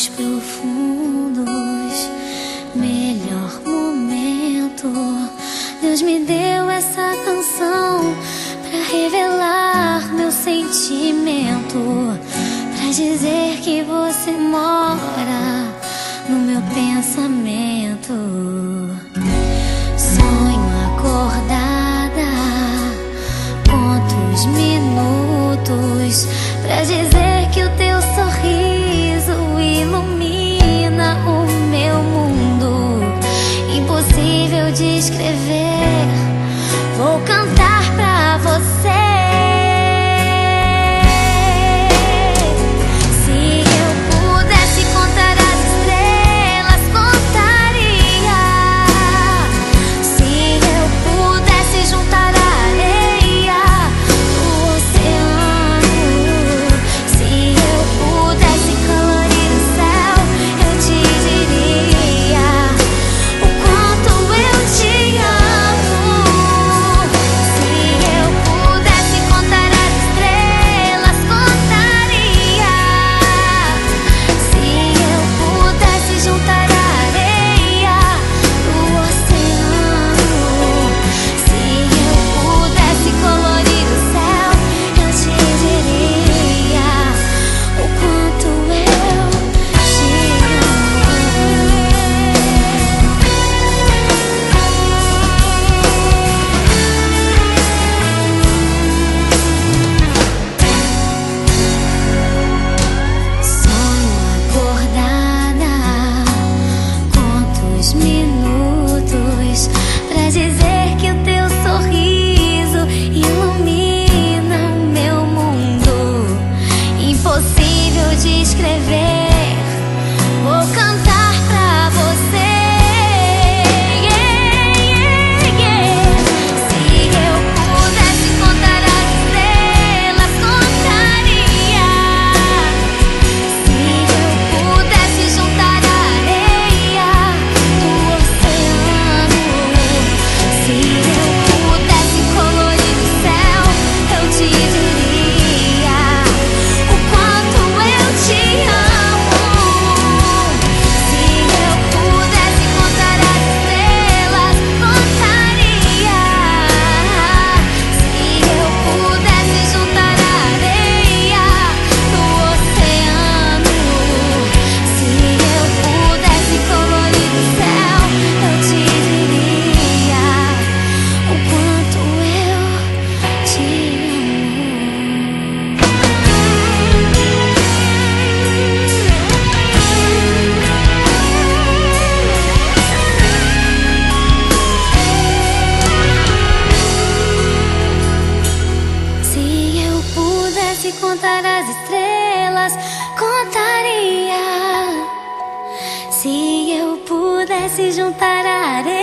sonhos profundos, melhor momento. Deus me deu essa canção pra revelar meu sentimento, pra dizer que você mora no meu pensamento. Sonho acordada, conto os minutos pra dizer que o teu sorriso ilumina o meu mundo. Impossível de escrever, vou cantar pra você. De escrever, vou cantar pra você. Se eu pudesse contar as estrelas, contaria. Se eu pudesse juntar a areia do oceano, se eu pudesse colorir o céu, eu te diria o quanto eu te amo. Se eu pudesse contar as estrelas, contaria. Se eu pudesse juntar a areia do oceano, se eu pudesse colorir o céu, eu te diria o quanto eu te amo. Se eu pudesse contar as estrelas, contaria. Se eu pudesse juntar a areia